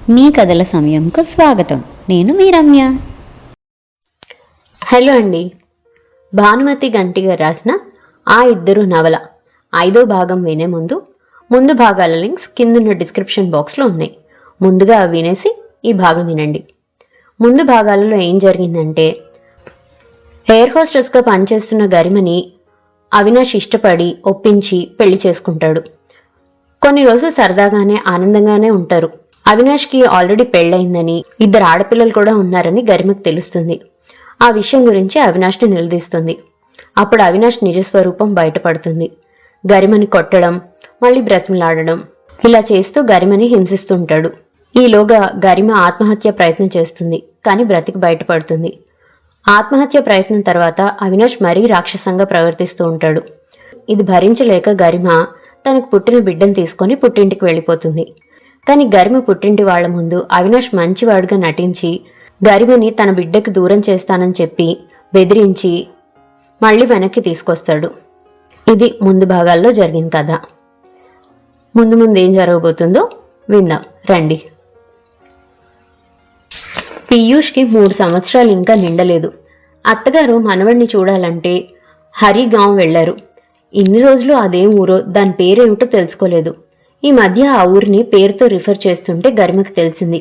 మీ కథల సమయంకు స్వాగతం. నేను మీ రమ్య. హలో అండి. భానుమతి గంటి గారు రాసిన ఆ ఇద్దరు నవల 5వ భాగం వినే ముందు భాగాల లింక్స్ కిందున్న డిస్క్రిప్షన్ బాక్స్లో ఉన్నాయి. ముందుగా వినేసి ఈ భాగం వినండి. ముందు భాగాలలో ఏం జరిగిందంటే, ఎయిర్ హోస్టెస్గా పనిచేస్తున్న గరిమని అవినాష్ ఇష్టపడి ఒప్పించి పెళ్లి చేసుకుంటాడు. కొన్ని రోజులు సరదాగానే ఆనందంగానే ఉంటారు. అవినాష్కి ఆల్రెడీ పెళ్ళయిందని, 2 ఆడపిల్లలు కూడా ఉన్నారని గరిమకు తెలుస్తుంది. ఆ విషయం గురించి అవినాష్ని నిలదీస్తుంది. అప్పుడు అవినాష్ నిజస్వరూపం బయటపడుతుంది. గరిమని కొట్టడం, మళ్ళీ బ్రతిమలాడడం, ఇలా చేస్తూ గరిమని హింసిస్తుంటాడు. ఈలోగా గరిమ ఆత్మహత్య ప్రయత్నం చేస్తుంది, కానీ బ్రతికి బయటపడుతుంది. ఆత్మహత్య ప్రయత్నం తర్వాత అవినాష్ మరీ రాక్షసంగా ప్రవర్తిస్తూ ఉంటాడు. ఇది భరించలేక గరిమ తనకు పుట్టిన బిడ్డను తీసుకొని పుట్టింటికి వెళ్ళిపోతుంది. కానీ గరిమ పుట్టింటి వాళ్ల ముందు అవినాష్ మంచివాడుగా నటించి గరిమని తన బిడ్డకు దూరం చేస్తానని చెప్పి బెదిరించి మళ్ళీ వెనక్కి తీసుకొస్తాడు. ఇది ముందు భాగాల్లో జరిగిన కథ. ముందు ఏం జరగబోతుందో విందాం రండి. పీయూష్కి 3 సంవత్సరాలు ఇంకా నిండలేదు. అత్తగారు మనవడిని చూడాలంటే హరిగాం వెళ్లారు. ఇన్ని రోజులు అదేం ఊరో, దాని పేరేమిటో తెలుసుకోలేదు. ఈ మధ్య ఆ ఊరిని పేరుతో రిఫర్ చేస్తుంటే గరిమకు తెలిసింది.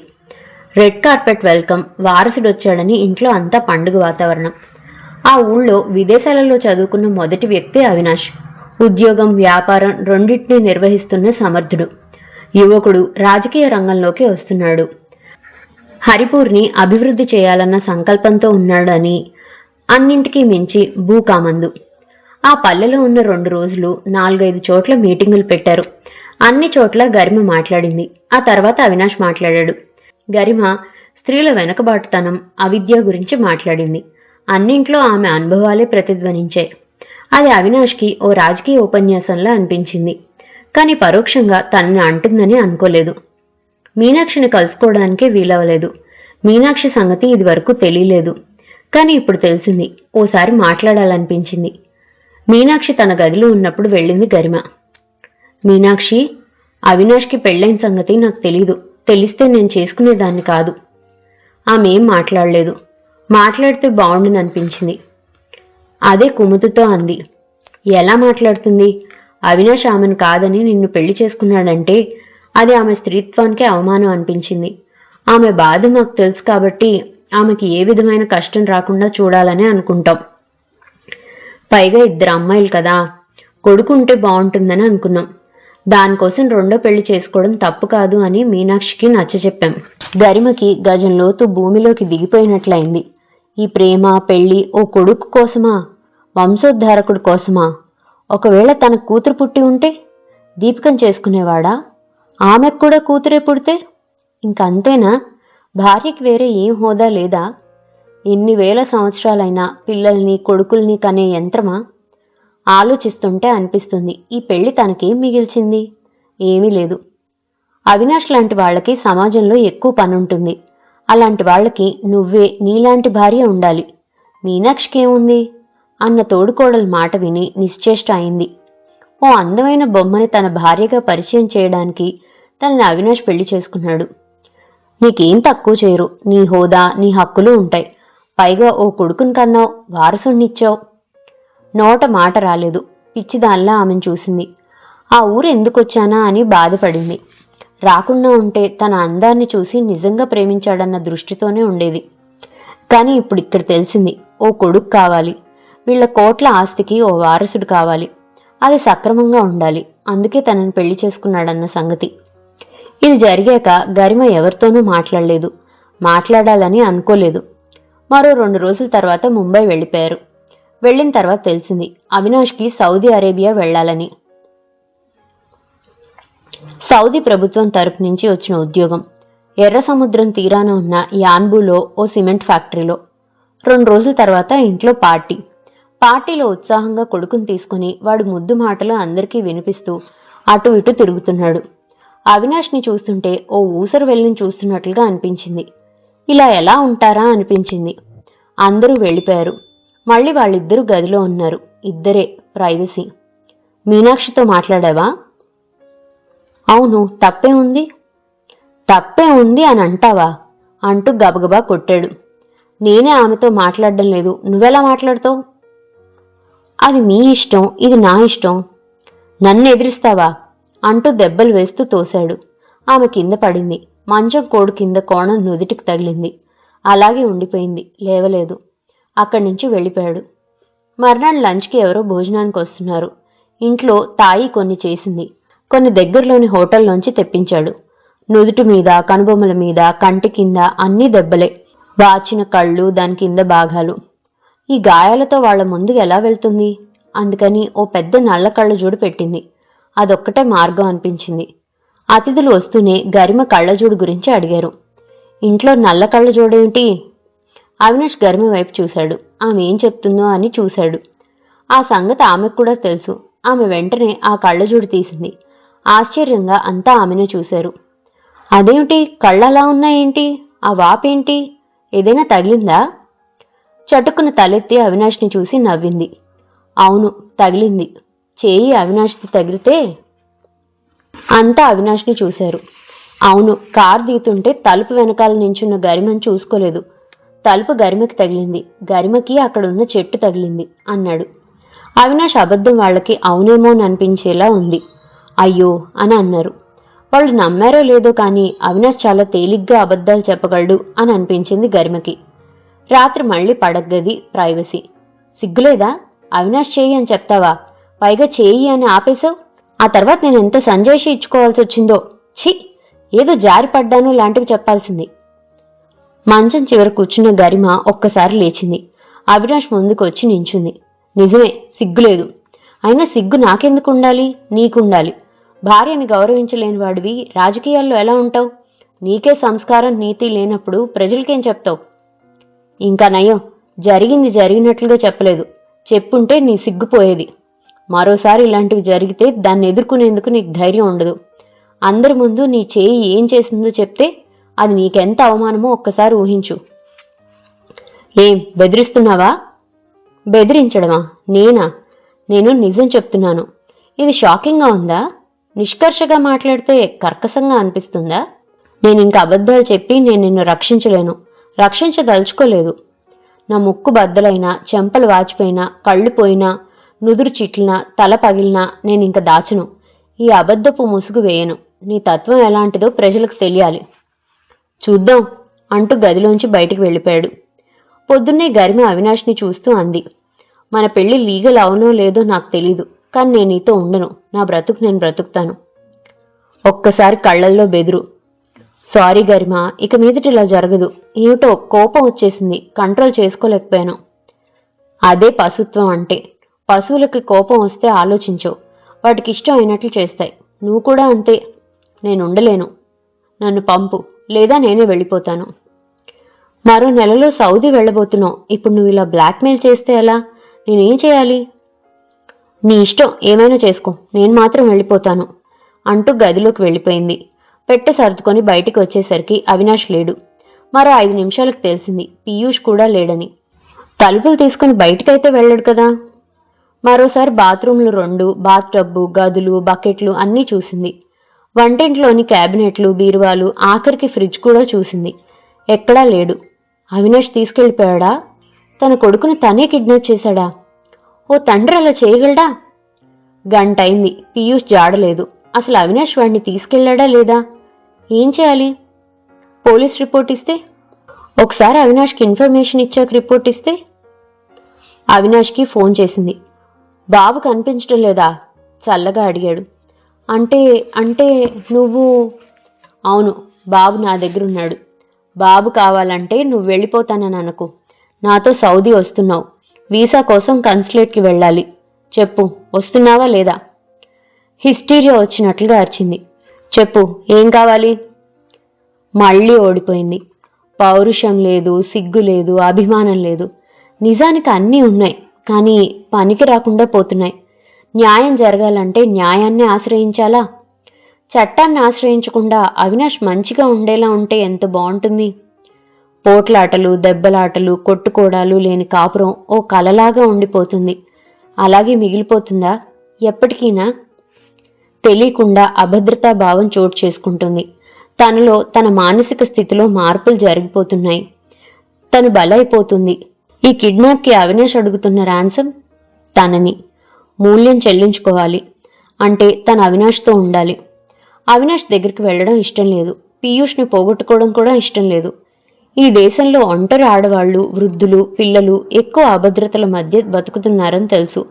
రెడ్ కార్పెట్ వెల్కమ్, వారసుడొచ్చాడని ఇంట్లో అంతా పండుగ వాతావరణం. ఆ ఊళ్ళో విదేశాలలో చదువుకున్న మొదటి వ్యక్తి అవినాష్. ఉద్యోగం, వ్యాపారం రెండింటినీ నిర్వహిస్తున్న సమర్థుడు యువకుడు రాజకీయ రంగంలోకి వస్తున్నాడు. హరిపూర్ని అభివృద్ధి చేయాలన్న సంకల్పంతో ఉన్నాడని, అన్నింటికీ మించి భూకామందు. ఆ పల్లెలో ఉన్న 2 రోజులు 4-5 చోట్ల మీటింగులు పెట్టారు. అన్ని చోట్ల గరిమ మాట్లాడింది. ఆ తర్వాత అవినాష్ మాట్లాడాడు. గరిమ స్త్రీల వెనకబాటుతనం, అవిద్య గురించి మాట్లాడింది. అన్నింట్లో ఆమె అనుభవాలే ప్రతిధ్వనించాయి. అది అవినాష్కి ఓ రాజకీయ ఉపన్యాసంలా అనిపించింది. కానీ పరోక్షంగా తనని అంటుందని అనుకోలేదు. మీనాక్షిని కలుసుకోవడానికే వీలవలేదు. మీనాక్షి సంగతి ఇదివరకు తెలియలేదు, కానీ ఇప్పుడు తెలిసింది. ఓసారి మాట్లాడాలనిపించింది. మీనాక్షి తన గదిలో ఉన్నప్పుడు వెళ్ళింది గరిమ. మీనాక్షి, అవినాష్కి పెళ్ళైన సంగతి నాకు తెలీదు. తెలిస్తే నేను చేసుకునేదాన్ని కాదు. ఆమె ఏం మాట్లాడలేదు. మాట్లాడితే బాగుండుననిపించింది. అదే కుముతుతో అంది. ఎలా మాట్లాడుతుంది? అవినాష్ ఆమెను కాదని నిన్ను పెళ్లి చేసుకున్నాడంటే అది ఆమె స్త్రీత్వానికే అవమానం అనిపించింది. ఆమె బాధ మాకు తెలుసు కాబట్టి ఆమెకి ఏ విధమైన కష్టం రాకుండా చూడాలనే అనుకుంటాం. పైగా 2 అమ్మాయిలు కదా, కొడుకుంటే బాగుంటుందని అనుకున్నాం. దానికోసం 2వ పెళ్లి చేసుకోవడం తప్పు కాదు అని మీనాక్షికి నచ్చచెప్పాం. గరిమకి గజం లోతు భూమిలోకి దిగిపోయినట్లయింది. ఈ ప్రేమ, పెళ్లి ఓ కొడుకు కోసమా? వంశోద్ధారకుడు కోసమా? ఒకవేళ తన కూతురు పుట్టి ఉంటే దీపికం చేసుకునేవాడా? ఆమెకు కూడా కూతురే పుడితే ఇంకంతేనా? భార్యకి వేరే ఏం హోదా లేదా? ఎన్ని వేల సంవత్సరాలైనా పిల్లల్ని, కొడుకుల్ని కనే యంత్రమా? ఆలోచిస్తుంటే అనిపిస్తుంది, ఈ పెళ్లి తనకేం మిగిల్చింది? ఏమీ లేదు. అవినాష్ లాంటి వాళ్ళకి సమాజంలో ఎక్కువ పనుంటుంది. అలాంటి వాళ్ళకి నువ్వే నీలాంటి భార్య ఉండాలి. మీనాక్షికేముంది అన్న తోడుకోడల మాట విని నిశ్చేష్ట అయింది. ఓ అందమైన బొమ్మని తన భార్యగా పరిచయం చేయడానికి తనని అవినాష్ పెళ్లి చేసుకున్నాడు. నీకేం తక్కువ చేయరు. నీ హోదా, నీ హక్కులు ఉంటాయి. పైగా ఓ కొడుకుని కన్నావు, వారసుణ్ణిచ్చావు. నోట మాట రాలేదు. పిచ్చిదానిలా ఆమెను చూసింది. ఆ ఊరు ఎందుకొచ్చానా అని బాధపడింది. రాకుండా ఉంటే తన అందాన్ని చూసి నిజంగా ప్రేమించాడన్న దృష్టితోనే ఉండేది. కానీ ఇప్పుడు ఇక్కడ తెలిసింది, ఓ కొడుకు కావాలి. వీళ్ల కోట్ల ఆస్తికి ఓ వారసుడు కావాలి. అది సక్రమంగా ఉండాలి. అందుకే తనని పెళ్లి చేసుకున్నాడన్న సంగతి. ఇది జరిగాక గరిమ ఎవరితోనూ మాట్లాడలేదు. మాట్లాడాలని అనుకోలేదు. మరో 2 రోజుల తర్వాత ముంబై వెళ్ళిపోయారు. వెళ్ళిన తర్వాత తెలిసింది అవినాష్కి సౌదీ అరేబియా వెళ్లాలని. సౌదీ ప్రభుత్వం తరపు నుంచి వచ్చిన ఉద్యోగం. ఎర్ర సముద్రం తీరాన ఉన్న యాన్బూలో ఓ సిమెంట్ ఫ్యాక్టరీలో. 2 రోజుల తర్వాత ఇంట్లో పార్టీలో ఉత్సాహంగా కొడుకుని తీసుకుని వాడు ముద్దు మాటలు అందరికీ వినిపిస్తూ అటు ఇటు తిరుగుతున్నాడు. అవినాష్ని చూస్తుంటే ఓ ఊసరు వెళ్ళని చూస్తున్నట్లుగా అనిపించింది. ఇలా ఎలా ఉంటారా అనిపించింది. అందరూ వెళ్ళిపోయారు. మళ్ళీ వాళ్ళిద్దరూ గదిలో ఉన్నారు. ఇద్దరే, ప్రైవసీ. మీనాక్షితో మాట్లాడావా? అవును, తప్పే ఉంది. తప్పే ఉంది అని అంటావా అంటూ గబగబా కొట్టాడు. నేనే ఆమెతో మాట్లాడడం లేదు, నువ్వెలా మాట్లాడతావు? అది మీ ఇష్టం, ఇది నా ఇష్టం. నన్ను ఎదిరిస్తావా అంటూ దెబ్బలు వేస్తూ తోశాడు. ఆమె కింద పడింది. మంచం కోడు కింద కోణం నుదిటికి తగిలింది. అలాగే ఉండిపోయింది, లేవలేదు. అక్కడి నుంచి వెళ్ళిపోయాడు. మర్నాడు లంచ్కి ఎవరో భోజనానికి వస్తున్నారు. ఇంట్లో తాయి కొన్ని చేసింది, కొన్ని దగ్గరలోని హోటల్లోంచి తెప్పించాడు. నుదుటి మీద, కనుబొమ్మల మీద, కంటి కింద అన్నీ దెబ్బలే. వాచిన కళ్ళు, దాని కింద భాగాలు. ఈ గాయాలతో వాళ్ల ముందుకు ఎలా వెళ్తుంది? అందుకని ఓ పెద్ద నల్ల కళ్ళజోడు పెట్టింది. అదొక్కటే మార్గం అనిపించింది. అతిథులు వస్తూనే గరిమ కళ్ళజోడు గురించి అడిగారు. ఇంట్లో నల్ల కళ్ళజోడేమిటి? అవినాష్ గరిమ వైపు చూశాడు. ఆమె ఏం చెప్తుందో అని చూశాడు. ఆ సంగతి ఆమెకు కూడా తెలుసు. ఆమె వెంటనే ఆ కళ్ళజోడు తీసింది. ఆశ్చర్యంగా అంతా ఆమెనే చూశారు. అదేమిటి, కళ్ళలా ఉన్నాయేంటి? ఆ వాపేంటి? ఏదైనా తగిలిందా? చటుక్కున తలెత్తి అవినాష్ని చూసి నవ్వింది. అవును, తగిలింది. చేయి అవినాష్ది తగిలితే అంతా అవినాష్ని చూశారు. అవును, కారు దిగుతుంటే తలుపు వెనకాల నించున్న గరిమని చూసుకోలేదు. తలుపు గరిమకి తగిలింది, గరిమకి అక్కడున్న చెట్టు తగిలింది అన్నాడు. అవినాష్ అబద్ధం వాళ్ళకి అవునేమోననిపించేలా ఉంది. అయ్యో అని అన్నారు. వాళ్ళు నమ్మారో లేదో కానీ అవినాష్ చాలా తేలిగ్గా అబద్ధాలు చెప్పగలడు అని అనిపించింది గరిమకి. రాత్రి మళ్ళీ పడగ్గది, ప్రైవసీ. సిగ్గులేదా? అవినాష్ చేయి అని చెప్తావా? పైగా చేయి అని ఆపేశావు. ఆ తర్వాత నేను ఎంత సంజాయిషి ఇచ్చుకోవాల్సి వచ్చిందో. ఛీ, ఏదో జారి పడ్డాను లాంటివి చెప్పాల్సింది. మంచం చివర కూర్చున్న గరిమ ఒక్కసారి లేచింది. అవినాష్ ముందుకు వచ్చి నించుంది. నిజమే, సిగ్గులేదు. అయినా సిగ్గు నాకెందుకు ఉండాలి? నీకుండాలి. భార్యని గౌరవించలేని వాడివి రాజకీయాల్లో ఎలా ఉంటావు? నీకే సంస్కారం, నీతి లేనప్పుడు ప్రజలకేం చెప్తావు? ఇంకా నయం, జరిగింది జరిగినట్లుగా చెప్పలేదు. చెప్పుంటే నీ సిగ్గుపోయేది. మరోసారి ఇలాంటివి జరిగితే దాన్ని ఎదుర్కొనేందుకు నీకు ధైర్యం ఉండదు. అందరి ముందు నీ చేయి ఏం చేసిందో చెప్తే అది నీకెంత అవమానమో ఒక్కసారి ఊహించు. ఏం బెదిరిస్తున్నావా? బెదిరించడమా? నేనా? నేను నిజం చెప్తున్నాను. ఇది షాకింగ్గా ఉందా? నిష్కర్షగా మాట్లాడితే కర్కశంగా అనిపిస్తుందా? నేను ఇంక అబద్ధాలు చెప్పి నేను నిన్ను రక్షించలేను, రక్షించదలుచుకోలేదు. నా ముక్కు బద్దలైనా, చెంపలు వాచిపోయినా, కళ్ళు పోయినా, నుదురు చిట్లినా, తల పగిలినా నేనింక దాచను. ఈ అబద్ధపు ముసుగు వేయను. నీ తత్వం ఎలాంటిదో ప్రజలకు తెలియాలి. చూద్దాం అంటూ గదిలోంచి బయటికి వెళ్ళిపోయాడు. పొద్దున్నే గరిమ అవినాష్ని చూస్తూ అంది. మన పెళ్లి లీగల్ అవునో లేదో నాకు తెలీదు, కానీ నేను నీతో ఉండను. నా బ్రతుకు నేను బ్రతుకుతాను. ఒక్కసారి కళ్ళల్లో బెదురు. సారీ గరిమ, ఇక మీదట ఇలా జరగదు. ఏమిటో కోపం వచ్చేసింది, కంట్రోల్ చేసుకోలేకపోయాను. అదే పశుత్వం అంటే. పశువులకి కోపం వస్తే ఆలోచించవు, వాటికి ఇష్టం అయినట్లు చేస్తాయి. నువ్వు కూడా అంతే. నేను ఉండలేను. నన్ను పంపు, లేదా నేనే వెళ్ళిపోతాను. మరో నెలలో సౌదీ వెళ్ళబోతున్నావు. ఇప్పుడు నువ్వు ఇలా బ్లాక్మెయిల్ చేస్తే ఎలా? నేనేం చేయాలి? నీ ఇష్టం, ఏమైనా చేసుకో, నేను మాత్రం వెళ్ళిపోతాను అంటూ గదిలోకి వెళ్ళిపోయింది. పెట్టె సర్దుకొని బయటికి వచ్చేసరికి అవినాష్ లేడు. మరో 5 నిమిషాలకు తెలిసింది పీయూష్ కూడా లేడని. తలుపులు తీసుకుని బయటికైతే వెళ్ళాడు కదా. మరోసారి బాత్రూంలు 2, బాత్ టబ్బు, గదులు, బకెట్లు అన్నీ చూసింది. వంటింట్లోని క్యాబినెట్లు, బీరువాలు, ఆఖరికి ఫ్రిడ్జ్ కూడా చూసింది. ఎక్కడా లేడు. అవినాష్ తీసుకెళ్ళిపోయాడా? తన కొడుకుని తనే కిడ్నాప్ చేశాడా? ఓ తండ్రి అలా చేయగలడా? గంటైంది, పీయూష్ జాడలేదు. అసలు అవినాష్ వాడిని తీసుకెళ్లాడా లేదా? ఏం చేయాలి? పోలీస్ రిపోర్ట్ ఇస్తే? ఒకసారి అవినాష్కి ఇన్ఫర్మేషన్ ఇచ్చాక రిపోర్ట్ ఇస్తే? అవినాష్కి ఫోన్ చేసింది. బాబు కనిపించడం లేదా? చల్లగా అడిగాడు. అంటే నువ్వు? అవును, బాబు నా దగ్గరున్నాడు. బాబు కావాలంటే నువ్వు వెళ్ళిపోతానని అనకు. నాతో సౌదీ వస్తున్నావు. వీసా కోసం కన్సులేట్కి వెళ్ళాలి. చెప్పు, వస్తున్నావా లేదా? హిస్టీరియా వచ్చినట్లుగా అరిచింది. చెప్పు, ఏం కావాలి? మళ్ళీ ఓడిపోయింది. పౌరుషం లేదు, సిగ్గు లేదు, అభిమానం లేదు. నిజానికి అన్నీ ఉన్నాయి, కానీ పనికి రాకుండా పోతున్నాయి. న్యాయం జరగాలంటే న్యాయాన్ని ఆశ్రయించాలా? చట్టాన్ని ఆశ్రయించకుండా అవినాష్ మంచిగా ఉండేలా ఉంటే ఎంత బాగుంటుంది. పోట్లాటలు, దెబ్బలాటలు, కొట్టుకోడాలు లేని కాపురం ఓ కలలాగా ఉండిపోతుంది. అలాగే మిగిలిపోతుందా ఎప్పటికీనా? తెలియకుండా అభద్రతా భావం చోటు చేసుకుంటుంది. తనలో తన మానసిక స్థితిలో మార్పులు జరిగిపోతున్నాయి. తను బలైపోతుంది. ఈ కిడ్నాప్కి అవినాష్ అడుగుతున్న ర్యాన్సమ్ తనని మూల్యం చెల్లించుకోవాలి. అంటే తను అవినాష్తో ఉండాలి. అవినాష్ దగ్గరికి వెళ్ళడం ఇష్టం లేదు. పీయూష్ని పోగొట్టుకోవడం కూడా ఇష్టం లేదు. ఈ దేశంలో ఒంటరి ఆడవాళ్లు, వృద్ధులు, పిల్లలు ఎక్కువ అభద్రతల మధ్య బతుకుతున్నారని తెలుసు.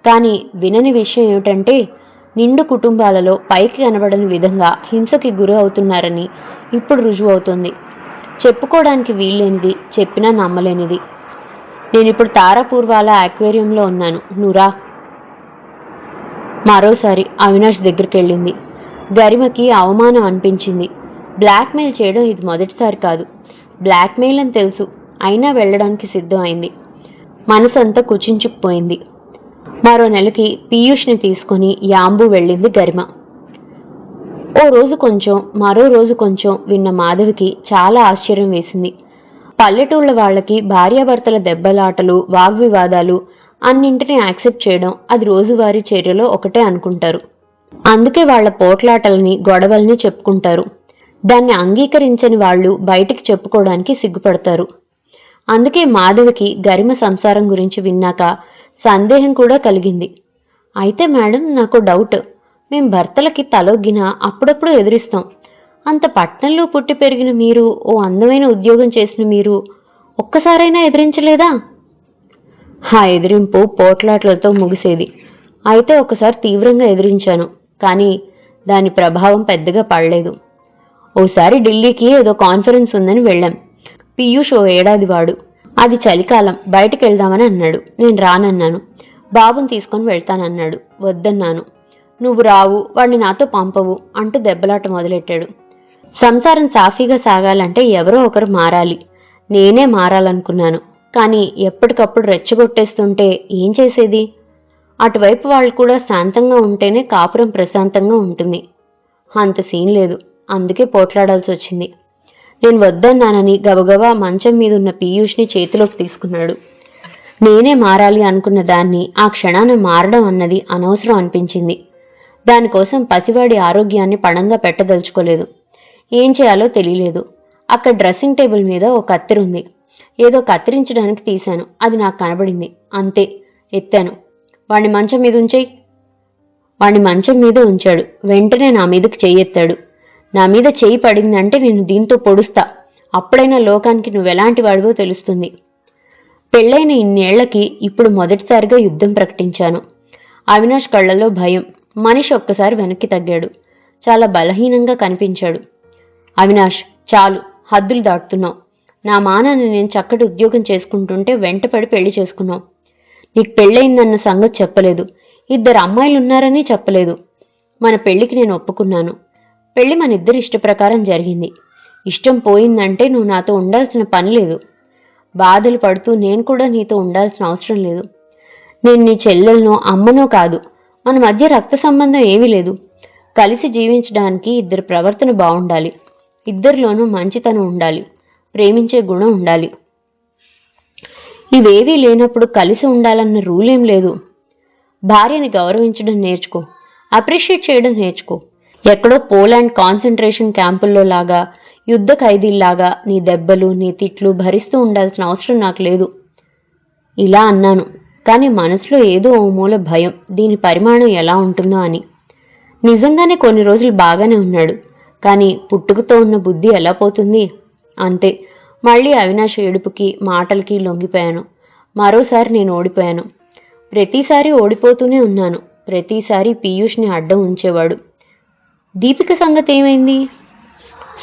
కానీ వినని విషయం ఏమిటంటే నిండు కుటుంబాలలో పైకి కనబడని విధంగా హింసకి గురి అవుతున్నారని ఇప్పుడు రుజువవుతుంది. చెప్పుకోవడానికి వీల్లేనిది, చెప్పినా నమ్మలేనిది. నేనిప్పుడు తారాపూర్వాల ఆక్వేరియంలో ఉన్నాను, నువ్వురా. మరోసారి అవినాష్ దగ్గరికి వెళ్ళింది. గరిమకి అవమానం అనిపించింది. బ్లాక్మెయిల్ చేయడం ఇది మొదటిసారి కాదు. బ్లాక్మెయిల్ అని తెలుసు, అయినా వెళ్ళడానికి సిద్ధమైంది. మనసంతా కుచించుకుపోయింది. మరో నెలకి పీయూష్ని తీసుకుని యాంబు వెళ్ళింది గరిమ. ఓ రోజు కొంచెం, మరో రోజు కొంచెం విన్న మాధవికి చాలా ఆశ్చర్యం వేసింది. పల్లెటూళ్ళ వాళ్ళకి భార్యాభర్తల దెబ్బలాటలు, వాగ్వివాదాలు అన్నింటినీ యాక్సెప్ట్ చేయడం అది రోజువారీ చర్యలో ఒకటే అనుకుంటారు. అందుకే వాళ్ల పోట్లాటల్ని, గొడవల్ని చెప్పుకుంటారు. దాన్ని అంగీకరించని వాళ్ళు బయటికి చెప్పుకోవడానికి సిగ్గుపడతారు. అందుకే మాధవికి గరిమ సంసారం గురించి విన్నాక సందేహం కూడా కలిగింది. అయితే మేడం, నాకు డౌట్. మేం భర్తలకి తలొగ్గినా అప్పుడప్పుడు ఎదురిస్తాం. అంత పట్నంలో పుట్టి పెరిగిన మీరు, ఓ అందమైన ఉద్యోగం చేసిన మీరు ఒక్కసారైనా ఎదిరించలేదా? ఆ ఎదిరింపు పోట్లాట్లతో ముగిసేది. అయితే ఒకసారి తీవ్రంగా ఎదిరించాను, కానీ దాని ప్రభావం పెద్దగా పడలేదు. ఓసారి ఢిల్లీకి ఏదో కాన్ఫరెన్స్ ఉందని వెళ్ళాం. పీయూష్ ఓ ఏడాదివాడు. అది చలికాలం, బయటికి వెళ్దామని అన్నాడు. నేను రానన్నాను. బాబుని తీసుకొని వెళ్తానన్నాడు. వద్దన్నాను. నువ్వు రావు, వాడిని నాతో పంపవు అంటూ దెబ్బలాట మొదలెట్టాడు. సంసారం సాఫీగా సాగాలంటే ఎవరో ఒకరు మారాలి. నేనే మారాలనుకున్నాను. కానీ ఎప్పటికప్పుడు రెచ్చగొట్టేస్తుంటే ఏం చేసేది? అటువైపు వాళ్ళు కూడా శాంతంగా ఉంటేనే కాపురం ప్రశాంతంగా ఉంటుంది. అంత సీన్ లేదు. అందుకే పోట్లాడాల్సి వచ్చింది. నేను వద్దన్నానని గబగబా మంచం మీదున్న పీయూష్ని చేతిలోకి తీసుకున్నాడు. నేనే మారాలి అనుకున్న దాన్ని ఆ క్షణాన మారడం అన్నది అనవసరం అనిపించింది. దానికోసం పసివాడి ఆరోగ్యాన్ని పణంగా పెట్టదలుచుకోలేదు. ఏం చేయాలో తెలియలేదు. అక్కడ డ్రెస్సింగ్ టేబుల్ మీద ఓ కత్తిరుంది. ఏదో కత్తిరించడానికి తీశాను. అది నాకు కనబడింది. అంతే, ఎత్తాను. వాణ్ణి మంచం మీద ఉంచేయి. వాణ్ణి మంచం మీద ఉంచాడు. వెంటనే నా మీదకి చెయ్యెత్తాడు. నా మీద చెయ్యి పడిందంటే నేను దీంతో పొడుస్తా. అప్పుడైనా లోకానికి నువ్వెలాంటి వాడివో తెలుస్తుంది. పెళ్ళైన ఇన్నేళ్లకి ఇప్పుడు మొదటిసారిగా యుద్ధం ప్రకటించాను. అవినాష్ కళ్లలో భయం. మనిషి ఒక్కసారి వెనక్కి తగ్గాడు. చాలా బలహీనంగా కనిపించాడు. అవినాష్, చాలు, హద్దులు దాటుతున్నావు. నా మానాన్ని నేను చక్కటి ఉద్యోగం చేసుకుంటుంటే వెంటపడి పెళ్లి చేసుకున్నావు. నీకు పెళ్ళయిందన్న సంగతి చెప్పలేదు. 2 అమ్మాయిలున్నారని చెప్పలేదు. మన పెళ్లికి నేను ఒప్పుకున్నాను. పెళ్లి మన ఇద్దరి ఇష్టప్రకారం జరిగింది. ఇష్టం పోయిందంటే నువ్వు నాతో ఉండాల్సిన పని లేదు. బాధలు పడుతూ నేను కూడా నీతో ఉండాల్సిన అవసరం లేదు. నేను నీ చెల్లెలనో అమ్మనో కాదు. మన మధ్య రక్త సంబంధం ఏమీ లేదు. కలిసి జీవించడానికి ఇద్దరి ప్రవర్తన బాగుండాలి. ఇద్దరిలోనూ మంచితనం ఉండాలి. ప్రేమించే గుణం ఉండాలి. ఇవేవీ లేనప్పుడు కలిసి ఉండాలన్న రూలేం లేదు. భార్యని గౌరవించడం నేర్చుకో. అప్రిషియేట్ చేయడం నేర్చుకో. ఎక్కడో పోలాండ్ కాన్సంట్రేషన్ క్యాంపుల్లో లాగా, యుద్ధ ఖైదీల్లాగా నీ దెబ్బలు, నీ తిట్లు భరిస్తూ ఉండాల్సిన అవసరం నాకు లేదు. ఇలా అన్నాను. కానీ మనసులో ఏదో ఓ మూల భయం, దీని పరిమాణం ఎలా ఉంటుందో అని. నిజంగానే కొన్ని రోజులు బాగానే ఉన్నాడు. కానీ పుట్టుకతో ఉన్న బుద్ధి ఎలా పోతుంది? అంతే. మళ్ళీ అవినాష్ ఏడుపుకి, మాటలకి లొంగిపోయాను. మరోసారి నేను ఓడిపోయాను. ప్రతిసారి ఓడిపోతూనే ఉన్నాను. ప్రతిసారి పీయూష్ని అడ్డం ఉంచేవాడు. దీపిక సంగతి ఏమైంది?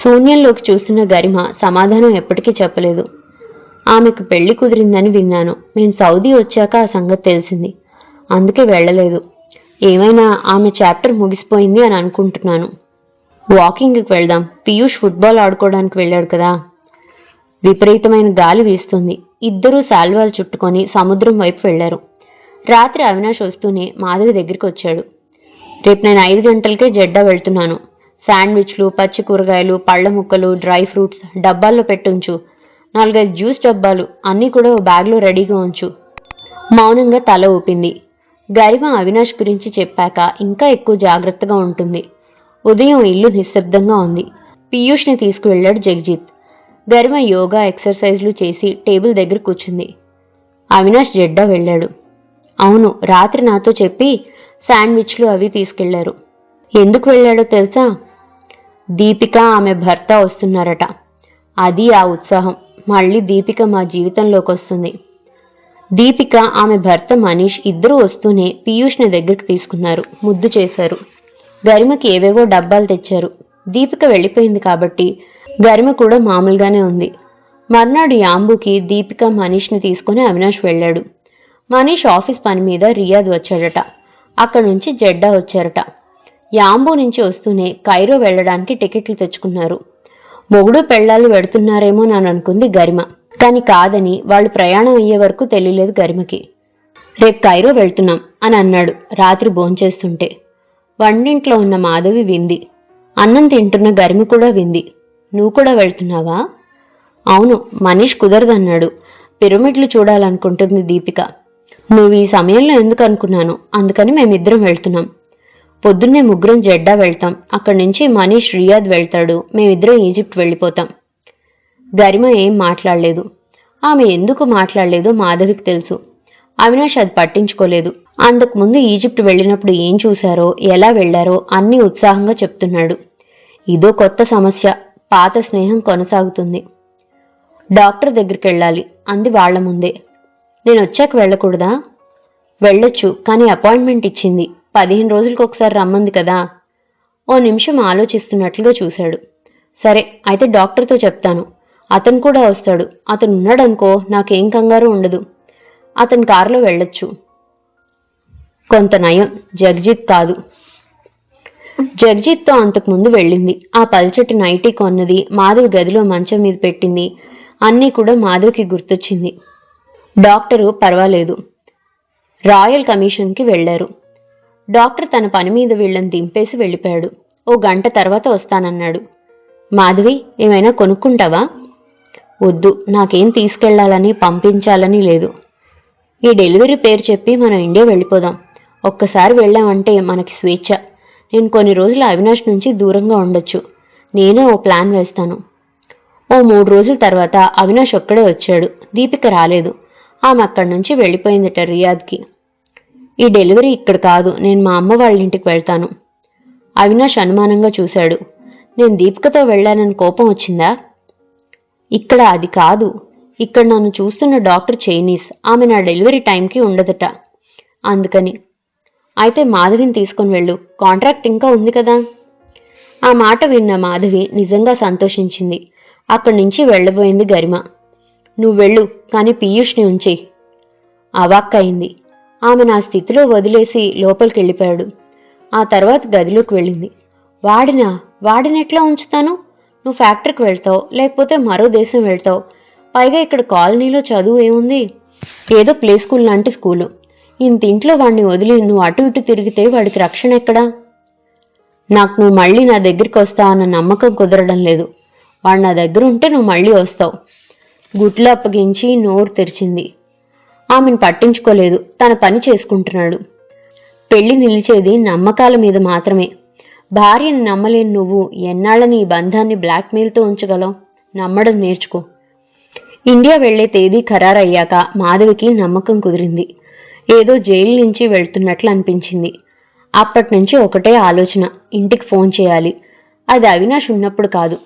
శూన్యంలోకి చూస్తున్న గరిమ సమాధానం ఎప్పటికీ చెప్పలేదు. ఆమెకు పెళ్లి కుదిరిందని విన్నాను. మేం సౌదీ వచ్చాక ఆ సంగతి తెలిసింది. అందుకే వెళ్ళలేదు. ఏమైనా ఆమె చాప్టర్ ముగిసిపోయింది అని అనుకుంటున్నాను. వాకింగ్కి వెళ్దాం. పీయూష్ ఫుట్బాల్ ఆడుకోవడానికి వెళ్ళాడు కదా. విపరీతమైన గాలి వీస్తుంది. ఇద్దరూ శాల్వాలు చుట్టుకొని సముద్రం వైపు వెళ్లారు. రాత్రి అవినాష్ వస్తూనే మాధవి దగ్గరికి వచ్చాడు. రేపు నేను 5 గంటలకే జెడ్డా వెళ్తున్నాను. శాండ్విచ్లు, పచ్చి కూరగాయలు, పళ్ళ ముక్కలు, డ్రై ఫ్రూట్స్ డబ్బాల్లో పెట్టుంచు. 4-5 జ్యూస్ డబ్బాలు అన్నీ కూడా ఓ బ్యాగ్లో రెడీగా ఉంచు. మౌనంగా తల ఊపింది. గరిమ అవినాష్ గురించి చెప్పాక ఇంకా ఎక్కువ జాగ్రత్తగా ఉంటుంది. ఉదయం ఇల్లు నిశ్శబ్దంగా ఉంది. పీయూష్ని తీసుకువెళ్ళాడు జగజిత్. గరిమ యోగా ఎక్సర్సైజ్లు చేసి టేబుల్ దగ్గర కూర్చుంది. అవినాష్ జెడ్డా వెళ్ళాడు. అవును, రాత్రి నాతో చెప్పి శాండ్విచ్లు అవి తీసుకెళ్లారు. ఎందుకు వెళ్ళాడో తెలుసా? దీపిక ఆమె భర్త వస్తున్నారట. అది ఆ ఉత్సాహం. మళ్ళీ దీపిక మా జీవితంలోకి వస్తుంది. దీపిక ఆమె భర్త మనీష్ ఇద్దరూ వస్తూనే పీయూష్ని దగ్గరికి తీసుకున్నారు, ముద్దు చేశారు. గరిమకి ఏవేవో డబ్బాలు తెచ్చారు. దీపిక వెళ్ళిపోయింది కాబట్టి గరిమ కూడా మామూలుగానే ఉంది. మర్నాడు యాంబుకి దీపిక మనీష్ని తీసుకుని అవినాష్ వెళ్ళాడు. మనీష్ ఆఫీస్ పని మీద రియాద్ వచ్చాడట. అక్కడి నుంచి జెడ్డా వచ్చారట. యాంబు నుంచి వస్తూనే కైరో వెళ్ళడానికి టికెట్లు తెచ్చుకున్నారు. మొగుడు పెళ్లాలు వెడుతున్నారేమో అని అనుకుంది గరిమ. కాని కాదని వాళ్ళు ప్రయాణం అయ్యే వరకు తెలియలేదు గరిమకి. రేపు కైరో వెళ్తున్నాం అని అన్నాడు రాత్రి భోంచేస్తుంటే. వంటింట్లో ఉన్న మాధవి వింది. అన్నం తింటున్న గరిమ కూడా వింది. నువ్వు కూడా వెళ్తున్నావా? అవును, మనీష్ కుదరదన్నాడు. పిరమిడ్లు చూడాలనుకుంటుంది దీపిక. నువ్వు ఈ సమయంలో ఎందుకు అనుకున్నాను, అందుకని మేమిద్దరం వెళ్తున్నాం. పొద్దున్నే ముగ్గురం జెడ్డా వెళ్తాం. అక్కడి నుంచి మనీష్ రియాద్ వెళ్తాడు. మేమిద్దరం ఈజిప్ట్ వెళ్ళిపోతాం. గరిమ ఏం మాట్లాడలేదు. ఆమె ఎందుకు మాట్లాడలేదో మాధవికి తెలుసు. అవినాష్ అది పట్టించుకోలేదు. అంతకుముందు ఈజిప్ట్ వెళ్ళినప్పుడు ఏం చూశారో, ఎలా వెళ్లారో అన్నీ ఉత్సాహంగా చెప్తున్నాడు. ఇదో కొత్త సమస్య. పాత స్నేహం కొనసాగుతుంది. డాక్టర్ దగ్గరికి వెళ్ళాలి అంది వాళ్ల ముందే. నేను వచ్చాక వెళ్ళకూడదా? వెళ్ళొచ్చు, కానీ అపాయింట్మెంట్ ఇచ్చింది. 15 రోజులకు ఒకసారి రమ్మంది కదా. ఓ నిమిషం ఆలోచిస్తున్నట్లుగా చూశాడు. సరే, అయితే డాక్టర్తో చెప్తాను. అతను కూడా వస్తాడు. అతను ఉన్నాడనుకో, నాకేం కంగారు ఉండదు. అతని కారులో వెళ్ళొచ్చు. కొంత నయం, జగజిత్ కాదు. జగజిత్తో అంతకుముందు వెళ్ళింది. ఆ పల్చటి నైటీ కొన్నది, మాధవి గదిలో మంచం మీద పెట్టింది. అన్నీ కూడా మాధవికి గుర్తొచ్చింది. డాక్టరు పర్వాలేదు. రాయల్ కమిషన్కి వెళ్లారు. డాక్టర్ తన పని మీద వీళ్ళని దింపేసి వెళ్ళిపోయాడు. ఓ గంట తర్వాత వస్తానన్నాడు. మాధవి, ఏమైనా కొనుక్కుంటావా? వద్దు, నాకేం తీసుకెళ్లాలని పంపించాలని లేదు. ఈ డెలివరీ పేరు చెప్పి మనం ఇండియా వెళ్ళిపోదాం. ఒక్కసారి వెళ్ళామంటే మనకి స్వేచ్ఛ. నేను కొన్ని రోజులు అవినాష్ నుంచి దూరంగా ఉండొచ్చు. నేనే ఓ ప్లాన్ వేస్తాను. ఓ 3 రోజుల తర్వాత అవినాష్ ఒక్కడే వచ్చాడు. దీపిక రాలేదు. ఆమె అక్కడి నుంచి వెళ్ళిపోయిందట రియాద్కి. ఈ డెలివరీ ఇక్కడ కాదు, నేను మా అమ్మ వాళ్ళ ఇంటికి వెళ్తాను. అవినాష్ అనుమానంగా చూశాడు. నేను దీపికతో వెళ్ళానని కోపం వచ్చిందా? ఇక్కడ అది కాదు. ఇక్కడ నన్ను చూస్తున్న డాక్టర్ చైనీస్. ఆమె నా డెలివరీ టైంకి ఉండదట. అందుకని. అయితే మాధవిని తీసుకొని వెళ్ళు. కాంట్రాక్ట్ ఇంకా ఉంది కదా. ఆ మాట విన్న మాధవి నిజంగా సంతోషించింది. అక్కడి నుంచి వెళ్ళబోయింది గరిమ. నువ్వు వెళ్ళు, కానీ పీయూష్ని ఉంచేయి. అవాక్కయింది. ఆమె నా స్థితిలో వదిలేసి లోపలికి వెళ్ళిపోయాడు. ఆ తర్వాత గదిలోకి వెళ్ళింది. వాడినెట్లా ఉంచుతాను? నువ్వు ఫ్యాక్టరీకి వెళ్తావు, లేకపోతే మరో దేశం వెళ్తావు. పైగా ఇక్కడ కాలనీలో చదువు ఏముంది? ఏదో ప్లే స్కూల్ లాంటి స్కూలు. ఇంటింట్లో వాడిని వదిలి నువ్వు అటు ఇటు తిరిగితే వాడికి రక్షణ ఎక్కడా? నాకు నువ్వు మళ్ళీ నా దగ్గరికి వస్తావన్న నమ్మకం కుదరడం లేదు. వాడు నా దగ్గర ఉంటే నువ్వు మళ్ళీ వస్తావు. గుట్లు అప్పగించి నోరు తెరిచింది. ఆమెను పట్టించుకోలేదు. తన పని చేసుకుంటున్నాడు. పెళ్లి నిలిచేది నమ్మకాల మీద మాత్రమే. భార్యని నమ్మలేని నువ్వు ఎన్నాళ్ళని ఈ బంధాన్ని బ్లాక్మెయిల్తో ఉంచగలవు? నమ్మడం నేర్చుకో. ఇండియా వెళ్లే తేదీ ఖరారయ్యాక మాధవికి నమ్మకం కుదిరింది. ఏదో జైలు నుంచి వెళ్తున్నట్లు అనిపించింది. అప్పటినుంచి ఒకటే ఆలోచన, ఇంటికి ఫోన్ చేయాలి. అది అవినాష్ ఉన్నప్పుడు కాదు.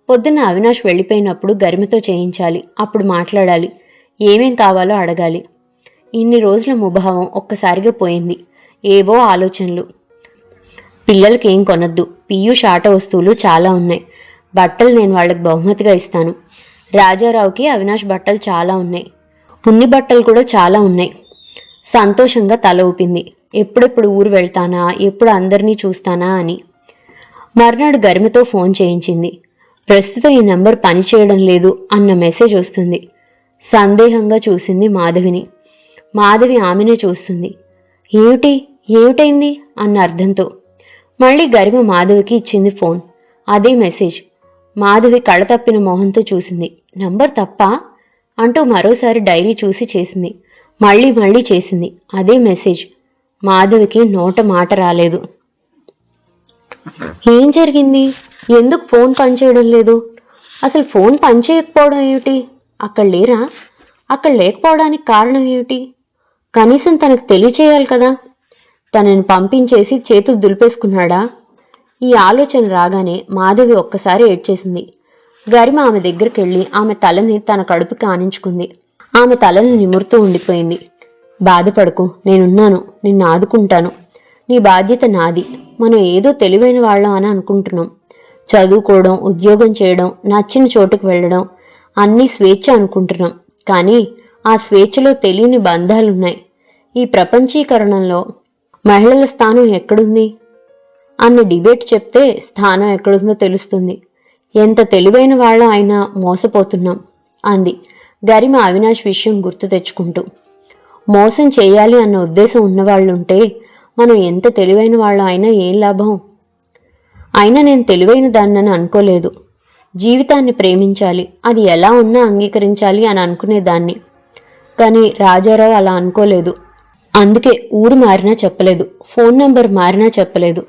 పొద్దున్న అవినాష్ వెళ్ళిపోయినప్పుడు గరిమతో చేయించాలి. అప్పుడు మాట్లాడాలి. ఏమేం కావాలో అడగాలి. ఇన్ని రోజుల ముభావం ఒక్కసారిగా పోయింది. ఏవో ఆలోచనలు. పిల్లలకేం కొనొద్దు. పీయూష్ ఆట వస్తువులు చాలా ఉన్నాయి. బట్టలు నేను వాళ్ళకి బహుమతిగా ఇస్తాను. రాజారావుకి అవినాష్ బట్టలు చాలా ఉన్నాయి. ఉన్ని బట్టలు కూడా చాలా ఉన్నాయి. సంతోషంగా తల ఊపింది. ఎప్పుడెప్పుడు ఊరు వెళ్తానా, ఎప్పుడు అందరినీ చూస్తానా అని. మర్నాడు గరిమతో ఫోన్ చేయించింది. ప్రస్తుతం ఈ నెంబర్ పనిచేయడం లేదు అన్న మెసేజ్ వస్తుంది. సందేహంగా చూసింది మాధవిని. మాధవి ఆమెనే చూస్తుంది. ఏమిటైంది అన్న అర్థంతో. మళ్ళీ గరిమ మాధవికి ఇచ్చింది ఫోన్. అదే మెసేజ్. మాధవి కళ తప్పిన మొహంతో చూసింది. నంబర్ తప్పా అంటూ మరోసారి డైరీ చూసి చేసింది. మళ్ళీ చేసింది. అదే మెసేజ్. మాధవికి నోట మాట రాలేదు. ఏం జరిగింది? ఎందుకు ఫోన్ పనిచేయడం లేదు? అసలు ఫోన్ పనిచేయకపోవడం ఏమిటి? అక్కడ లేరా? అక్కడ లేకపోవడానికి కారణం ఏమిటి? కనీసం తనకు తెలియచేయాలి కదా. తనని పంపించేసి చేతులు దులిపేసుకున్నాడా? ఈ ఆలోచన రాగానే మాధవి ఒక్కసారి ఏడ్చేసింది. గరిమ ఆమె దగ్గరికి వెళ్ళి ఆమె తలని తన కడుపుకి ఆనించుకుంది. ఆమె తలని నిమురుతూ ఉండిపోయింది. బాధపడకు, నేనున్నాను, నిన్ను ఆదుకుంటాను. నీ బాధ్యత నాది. మనం ఏదో తెలివైన వాళ్ళం అని అనుకుంటున్నాం. చదువుకోవడం, ఉద్యోగం చేయడం, నచ్చిన చోటుకు వెళ్ళడం అన్నీ స్వేచ్ఛ అనుకుంటున్నాం. కానీ ఆ స్వేచ్ఛలో తెలియని బంధాలున్నాయి. ఈ ప్రపంచీకరణంలో మహిళల స్థానం ఎక్కడుంది అన్న డిబేట్ చెప్తే స్థానం ఎక్కడుందో తెలుస్తుంది. ఎంత తెలివైన వాళ్ళం అయినా మోసపోతున్నాం అంది గరిమ అవినాష్ విషయం గుర్తు తెచ్చుకుంటూ. మోసం చేయాలి అన్న ఉద్దేశం ఉన్నవాళ్ళుంటే మనం ఎంత తెలివైన వాళ్ళం అయినా ఏం లాభం? అయినా నేను తెలివైన దాన్నని అనుకోలేదు. జీవితాన్ని ప్రేమించాలి, అది ఎలా ఉన్నా అంగీకరించాలి అని అనుకునేదాన్ని. కానీ రాజారావు అలా అనుకోలేదు. అందుకే ఊరు మారినా చెప్పలేదు, ఫోన్ నెంబర్ మారినా చెప్పలేదు.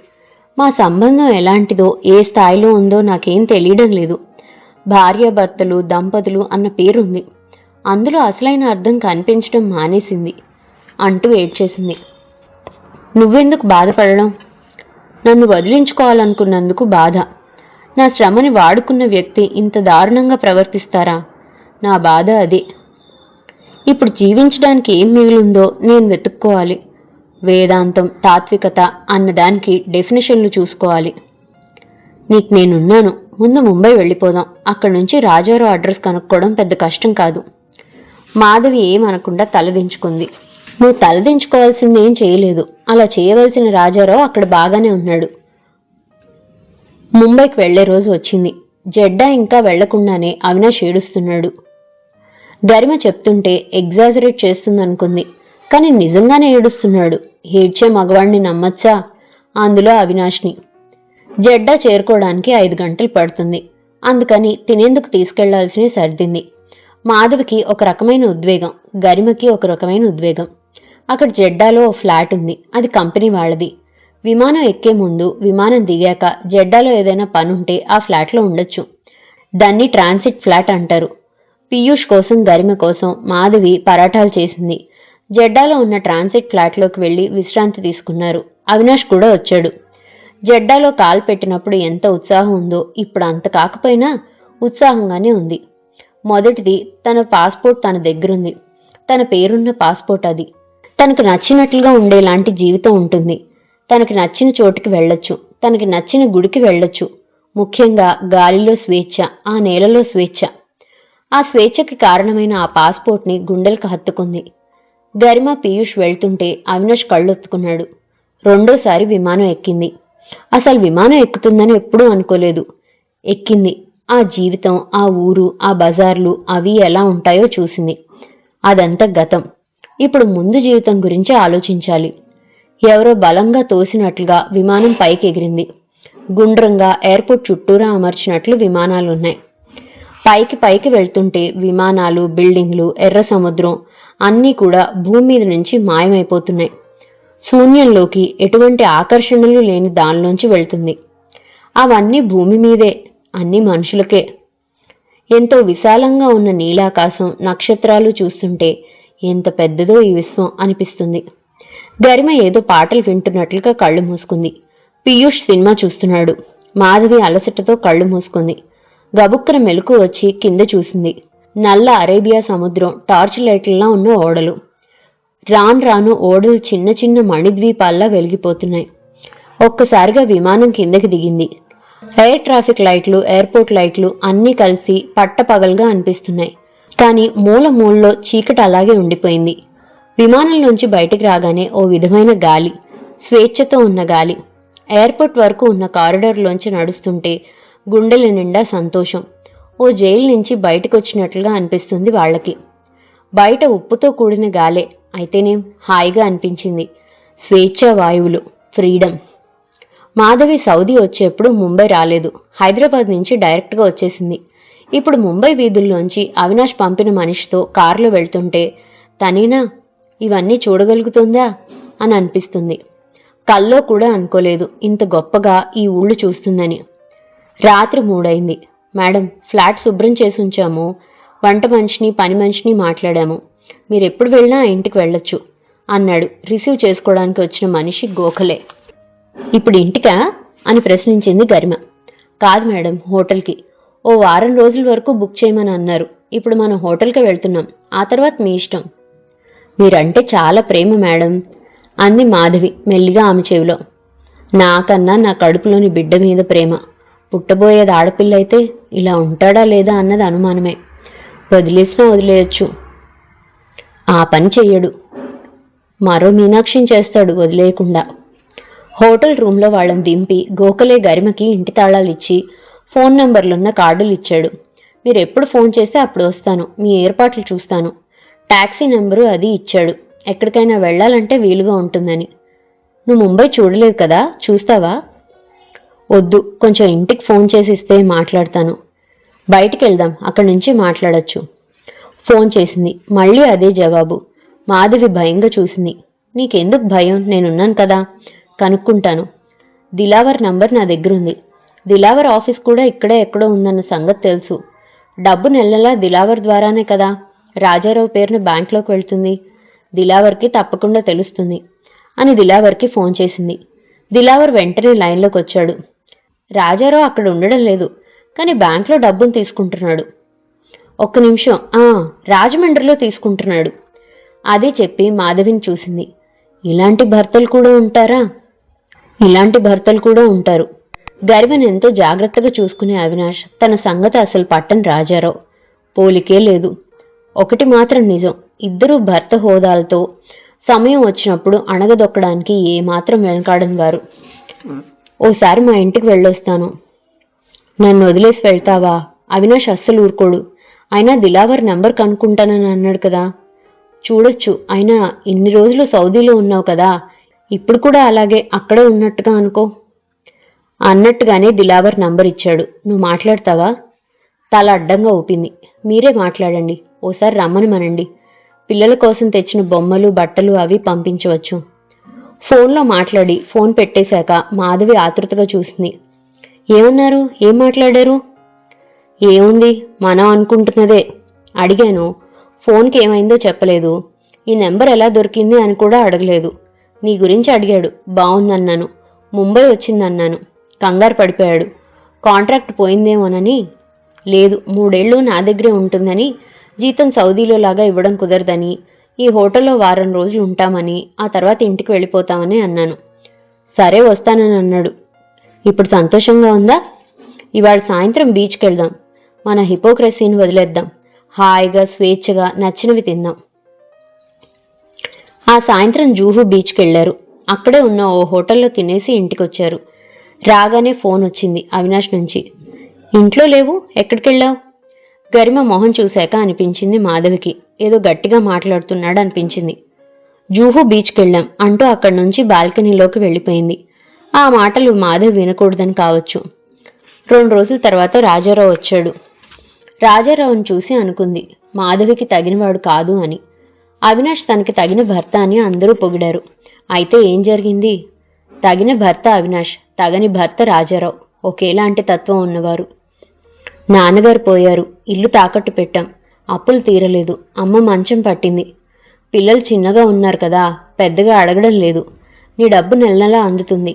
మా సంబంధం ఎలాంటిదో, ఏ స్థాయిలో ఉందో నాకేం తెలియడం లేదు. భార్యాభర్తలు, దంపతులు అన్న పేరుంది. అందులో అసలైన అర్థం కనిపించడం మానేసింది అంటూ ఏడ్చేసింది. నువ్వెందుకు బాధపడడం? నన్ను వదిలించుకోవాలనుకున్నందుకు బాధ. నా శ్రమని వాడుకున్న వ్యక్తి ఇంత దారుణంగా ప్రవర్తిస్తారా? నా బాధ అదే. ఇప్పుడు జీవించడానికి ఏం మిగిలిందో నేను వెతుక్కోవాలి. వేదాంతం, తాత్వికత అన్నదానికి డెఫినేషన్లు చూసుకోవాలి. నీకు నేనున్నాను. ముందు ముంబై వెళ్ళిపోదాం. అక్కడి నుంచి రాజారావు అడ్రస్ కనుక్కోవడం పెద్ద కష్టం కాదు. మాధవి ఏమనకుండా తలదించుకుంది. నువ్వు తలదించుకోవాల్సింది ఏం చేయలేదు. అలా చేయవలసిన రాజారావు అక్కడ బాగానే ఉన్నాడు. ముంబైకి వెళ్లే రోజు వచ్చింది. జెడ్డా ఇంకా వెళ్లకుండానే అవినాష్ ఏడుస్తున్నాడు. గరిమ చెప్తుంటే ఎగ్జాజరేట్ చేస్తుందనుకుంది. కానీ నిజంగానే ఏడుస్తున్నాడు. ఏడ్చే మగవాణ్ణి నమ్మచ్చా? అందులో అవినాష్ని. జెడ్డా చేరుకోవడానికి 5 గంటలు పడుతుంది. అందుకని తినేందుకు తీసుకెళ్లాల్సినవి సర్దింది. మాధవికి ఒక రకమైన ఉద్వేగం, గరిమకి ఒక రకమైన ఉద్వేగం. అక్కడ జెడ్డాలో ఓ ఫ్లాట్ ఉంది. అది కంపెనీ వాళ్ళది. విమానం ఎక్కే ముందు, విమానం దిగాక జెడ్డాలో ఏదైనా పనుంటే ఆ ఫ్లాట్లో ఉండొచ్చు. దాన్ని ట్రాన్సిట్ ఫ్లాట్ అంటారు. పీయూష్ కోసం, గరిమ కోసం మాధవి పరాఠాలు చేసింది. జెడ్డాలో ఉన్న ట్రాన్సిట్ ఫ్లాట్లోకి వెళ్లి విశ్రాంతి తీసుకున్నారు. అవినాష్ కూడా వచ్చాడు. జెడ్డాలో కాలు పెట్టినప్పుడు ఎంత ఉత్సాహం ఉందో ఇప్పుడు అంత కాకపోయినా ఉత్సాహంగానే ఉంది. మొదటిది, తన పాస్పోర్ట్ తన దగ్గరుంది. తన పేరున్న పాస్పోర్ట్ అది. తనకు నచ్చినట్లుగా ఉండేలాంటి జీవితం ఉంటుంది. తనకి నచ్చిన చోటుకి వెళ్ళొచ్చు. తనకి నచ్చిన గుడికి వెళ్ళొచ్చు. ముఖ్యంగా గాలిలో స్వేచ్ఛ, ఆ నేలలో స్వేచ్ఛ. ఆ స్వేచ్ఛకి కారణమైన ఆ పాస్పోర్ట్ని గుండెలకు హత్తుకుంది. గరిమ, పీయూష్ వెళ్తుంటే అవినాష్ కళ్ళొత్తుకున్నాడు. రెండోసారి విమానం ఎక్కింది. అసలు విమానం ఎక్కుతుందని ఎప్పుడూ అనుకోలేదు. ఎక్కింది. ఆ జీవితం, ఆ ఊరు, ఆ బజార్లు అవి ఎలా ఉంటాయో చూసింది. అదంతా గతం. ఇప్పుడు ముందు జీవితం గురించి ఆలోచించాలి. ఎవరో బలంగా తోసినట్లుగా విమానం పైకి ఎగిరింది. గుండ్రంగా ఎయిర్పోర్ట్ చుట్టూరా అమర్చినట్లు విమానాలున్నాయి. పైకి వెళ్తుంటే విమానాలు, బిల్డింగ్లు, ఎర్ర సముద్రం అన్నీ కూడా భూమి మీద నుంచి మాయమైపోతున్నాయి. శూన్యంలోకి, ఎటువంటి ఆకర్షణలు లేని దానిలోంచి వెళ్తుంది. అవన్నీ భూమి మీదే, అన్నీ మనుషులకే. ఎంతో విశాలంగా ఉన్న నీలాకాశం, నక్షత్రాలు చూస్తుంటే ఎంత పెద్దదో ఈ విశ్వం అనిపిస్తుంది. గరిమ ఏదో పాటలు వింటున్నట్లుగా కళ్ళు మూసుకుంది. పీయూష్ సినిమా చూస్తున్నాడు. మాధవి అలసటతో కళ్ళు మూసుకుంది. గబుక్కన మెలకు వచ్చి కింద చూసింది. నల్ల అరేబియా సముద్రం, టార్చ్ లైట్లలా ఉన్న ఓడలు. రాను ఓడలు చిన్న చిన్న మణిద్వీపాల్లా వెలిగిపోతున్నాయి. ఒక్కసారిగా విమానం కిందకి దిగింది. ఎయిర్ ట్రాఫిక్ లైట్లు, ఎయిర్పోర్ట్ లైట్లు అన్నీ కలిసి పట్టపగలుగా అనిపిస్తున్నాయి. కానీ మూలలో చీకటి అలాగే ఉండిపోయింది. విమానంలోంచి బయటికి రాగానే ఓ విధమైన గాలి, స్వేచ్ఛతో ఉన్న గాలి. ఎయిర్పోర్ట్ వరకు ఉన్న కారిడార్లోంచి నడుస్తుంటే గుండెల నిండా సంతోషం. ఓ జైలు నుంచి బయటకొచ్చినట్లుగా అనిపిస్తుంది వాళ్లకి. బయట ఉప్పుతో కూడిన గాలే, అయితేనేం హాయిగా అనిపించింది. స్వేచ్ఛ వాయువులు, ఫ్రీడమ్. మాధవి సౌదీ వచ్చేప్పుడు ముంబై రాలేదు. హైదరాబాద్ నుంచి డైరెక్ట్గా వచ్చేసింది. ఇప్పుడు ముంబై వీధుల్లోంచి అవినాష్ పంపిన మనిషితో కారులో వెళ్తుంటే తనేనా ఇవన్నీ చూడగలుగుతుందా అని అనిపిస్తుంది. కల్లో కూడా అనుకోలేదు ఇంత గొప్పగా ఈ ఊళ్ళు చూస్తుందని. రాత్రి 3 అయింది. మేడం, ఫ్లాట్ శుభ్రం చేసి ఉంచాము. వంట మనిషిని పని మనిషిని మాట్లాడాము. మీరెప్పుడు వెళ్ళినా ఆ ఇంటికి వెళ్ళొచ్చు అన్నాడు రిసీవ్ చేసుకోవడానికి వచ్చిన మనిషి గోఖలే. ఇప్పుడు ఇంటికా అని ప్రశ్నించింది గరిమ. కాదు మేడం, హోటల్కి. ఓ వారం రోజుల వరకు బుక్ చేయమని అన్నారు. ఇప్పుడు మనం హోటల్కి వెళ్తున్నాం. ఆ తర్వాత మీ ఇష్టం. మీరంటే చాలా ప్రేమ మేడం అంది మాధవి మెల్లిగా ఆమె చెవిలో. నాకన్నా నా కడుపులోని బిడ్డ మీద ప్రేమ. పుట్టబోయేది ఆడపిల్ల అయితే ఇలా ఉంటాడా లేదా అన్నది అనుమానమే. వదిలేసినా వదిలేయచ్చు. ఆ పని చెయ్యడు. మరో మీనాక్షిని చేస్తాడు వదిలేయకుండా. హోటల్ రూమ్లో వాళ్ళని దింపి గోఖలే గరిమకి ఇంటి తాళాలిచ్చి ఫోన్ నంబర్లున్న కార్డులు ఇచ్చాడు. మీరు ఎప్పుడు ఫోన్ చేస్తే అప్పుడు వస్తాను. మీ ఏర్పాట్లు చూస్తాను. టాక్సీ నెంబరు అది ఇచ్చాడు. ఎక్కడికైనా వెళ్ళాలంటే వీలుగా ఉంటుందని. నువ్వు ముంబై చూడలేదు కదా, చూస్తావా? వద్దు, కొంచెం ఇంటికి ఫోన్ చేసి ఇస్తే మాట్లాడతాను. బయటికి వెళ్దాం, అక్కడి నుంచి మాట్లాడచ్చు. ఫోన్ చేసింది. మళ్ళీ అదే జవాబు. మాధవి భయంగా చూసింది. నీకెందుకు భయం? నేనున్నాను కదా, కనుక్కుంటాను. దిలావర్ నంబర్ నా దగ్గరుంది. దిలావర్ ఆఫీస్ కూడా ఇక్కడే ఎక్కడో ఉందన్న సంగతి తెలుసు. డబ్బు నెలలా దిలావర్ ద్వారానే కదా రాజారావు పేరున బ్యాంక్లోకి వెళ్తుంది. దిలావర్కి తప్పకుండా తెలుస్తుంది అని దిలావర్కి ఫోన్ చేసింది. దిలావర్ వెంటనే లైన్లోకి వచ్చాడు. రాజారావు అక్కడ ఉండడం లేదు, కానీ బ్యాంక్లో డబ్బును తీసుకుంటున్నాడు. ఒక్క నిమిషం. రాజమండ్రిలో తీసుకుంటున్నాడు. అదే చెప్పి మాధవిని చూసింది. ఇలాంటి భర్తలు కూడా ఉంటారా? ఇలాంటి భర్తలు కూడా ఉంటారు. గరిమను ఎంతో జాగ్రత్తగా చూసుకునే అవినాష్ తన సంగతి అసలు పట్టని రాజారావు. పోలికే లేదు. ఒకటి మాత్రం నిజం, ఇద్దరూ భర్త హోదాలతో సమయం వచ్చినప్పుడు అణగదొక్కడానికి ఏమాత్రం వెనకాడని వారు. ఓసారి మా ఇంటికి వెళ్ళొస్తాను. నన్ను వదిలేసి వెళ్తావా? అవినాష్ అస్సలు ఊరుకోడు. అయినా దిలావర్ నెంబర్ కనుక్కుంటానని అన్నాడు కదా. చూడొచ్చు. అయినా ఇన్ని రోజులు సౌదీలో ఉన్నావు కదా, ఇప్పుడు కూడా అలాగే అక్కడే ఉన్నట్టుగా అనుకో. అన్నట్టుగానే దిలావర్ నంబర్ ఇచ్చాడు. నువ్వు మాట్లాడతావా? తల అడ్డంగా ఊపింది. మీరే మాట్లాడండి. ఓసారి రమ్మని మనండి. పిల్లల కోసం తెచ్చిన బొమ్మలు బట్టలు అవి పంపించవచ్చు. ఫోన్లో మాట్లాడి ఫోన్ పెట్టేశాక మాధవి ఆతృతగా చూసింది. ఏమన్నారు? ఏం మాట్లాడారు? ఏముంది, మనం అనుకుంటున్నదే. అడిగాను. ఫోన్కి ఏమైందో చెప్పలేదు. ఈ నెంబర్ ఎలా దొరికింది అని కూడా అడగలేదు. నీ గురించి అడిగాడు. బాగుందన్నాను. ముంబై వచ్చిందన్నాను. కంగారు పడిపోయాడు. కాంట్రాక్ట్ పోయిందేమోనని. లేదు, 3 ఏళ్ళు నా దగ్గరే ఉంటుందని, జీతం సౌదీలో లాగా ఇవ్వడం కుదరదని, ఈ హోటల్లో వారం రోజులు ఉంటామని, ఆ తర్వాత ఇంటికి వెళ్ళిపోతామని అన్నాను. సరే వస్తానని అన్నాడు. ఇప్పుడు సంతోషంగా ఉందా? ఇవాళ సాయంత్రం బీచ్కి వెళ్దాం. మన హిపోక్రసీని వదిలేద్దాం. హాయిగా స్వేచ్ఛగా నచ్చినవి తిందాం. ఆ సాయంత్రం జూహు బీచ్కి వెళ్లారు. అక్కడే ఉన్న ఓ హోటల్లో తినేసి ఇంటికొచ్చారు. రాగానే ఫోన్ వచ్చింది అవినాష్ నుంచి. ఇంట్లో లేవు, ఎక్కడికెళ్ళావు? గరిమ మొహం చూశాక అనిపించింది మాధవికి ఏదో గట్టిగా మాట్లాడుతున్నాడు అనిపించింది. జూహు బీచ్కి వెళ్ళాం అంటూ అక్కడి నుంచి బాల్కనీలోకి వెళ్ళిపోయింది. ఆ మాటలు మాధవి వినకూడదని కావచ్చు. 2 రోజుల తర్వాత రాజారావు వచ్చాడు. రాజారావుని చూసి అనుకుంది, మాధవికి తగినవాడు కాదు అని. అవినాష్ తనకి తగిన భర్త అని అందరూ పొగిడారు. అయితే ఏం జరిగింది? తగిన భర్త అవినాష్, తగని భర్త రాజారావు. ఒకేలాంటి తత్వం ఉన్నవారు. నాన్నగారు పోయారు. ఇల్లు తాకట్టు పెట్టాం. అప్పులు తీరలేదు. అమ్మ మంచం పట్టింది. పిల్లలు చిన్నగా ఉన్నారు కదా, పెద్దగా అడగడం లేదు. నీ డబ్బు నెల నెలా అందుతుంది.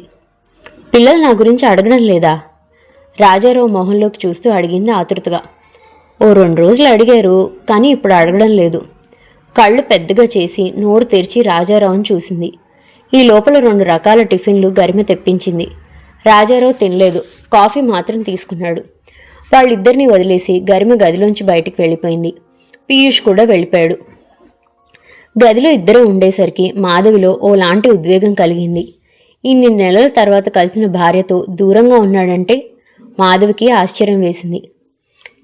పిల్లలు నా గురించి అడగడం లేదా? రాజారావు మొహంలోకి చూస్తూ అడిగింది ఆతృతగా. ఓ 2 రోజులు అడిగారు, కానీ ఇప్పుడు అడగడం లేదు. కళ్ళు పెద్దగా చేసి నోరు తెరిచి రాజారావుని చూసింది. ఈ లోపల 2 రకాల టిఫిన్లు గరిమ తెప్పించింది. రాజారావు తినలేదు. కాఫీ మాత్రం తీసుకున్నాడు. వాళ్ళిద్దరినీ వదిలేసి గరిమ గదిలోంచి బయటికి వెళ్ళిపోయింది. పీయూష్ కూడా వెళ్ళిపోయాడు. గదిలో ఇద్దరు ఉండేసరికి మాధవిలో ఓలాంటి ఉద్వేగం కలిగింది. ఇన్ని నెలల తర్వాత కలిసిన భార్యతో దూరంగా ఉన్నాడంటే మాధవికి ఆశ్చర్యం వేసింది.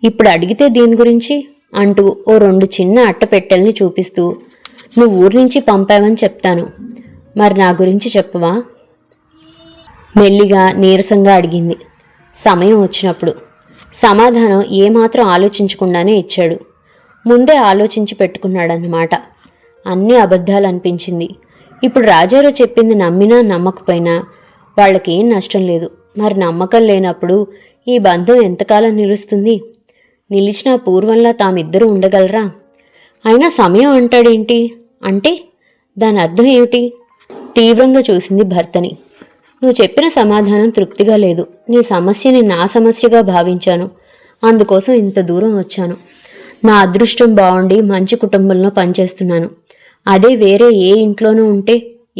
ఇప్పుడు అడిగితే దీని గురించి అంటూ ఓ 2 చిన్న అట్టపెట్టెల్ని చూపిస్తూ, నువ్వు ఊరి నుంచి పంపావని చెప్తాను, మరి నా గురించి చెప్పవా? మెల్లిగా నీరసంగా అడిగింది. సమయం వచ్చినప్పుడు. సమాధానం ఏమాత్రం ఆలోచించకుండానే ఇచ్చాడు. ముందే ఆలోచించి పెట్టుకున్నాడన్నమాట. అన్నీ అబద్ధాలు అనిపించింది. ఇప్పుడు రాజారావు చెప్పింది నమ్మినా నమ్మకపోయినా వాళ్ళకేం నష్టం లేదు. మరి నమ్మకం లేనప్పుడు ఈ బంధం ఎంతకాలం నిలుస్తుంది? నిలిచినా పూర్వంలా తామిద్దరూ ఉండగలరా? అయినా సమయం అంటాడేంటి? అంటే దాని అర్థం ఏమిటి? తీవ్రంగా చూసింది భర్తని. నువ్వు చెప్పిన సమాధానం తృప్తిగా లేదు. నీ సమస్యని నా సమస్యగా భావించాను. అందుకోసం ఇంత దూరం వచ్చాను. నా అదృష్టం బాగుండి మంచి కుటుంబంలో పనిచేస్తున్నాను. అదే వేరే ఏ ఇంట్లోనూ ఉంటే,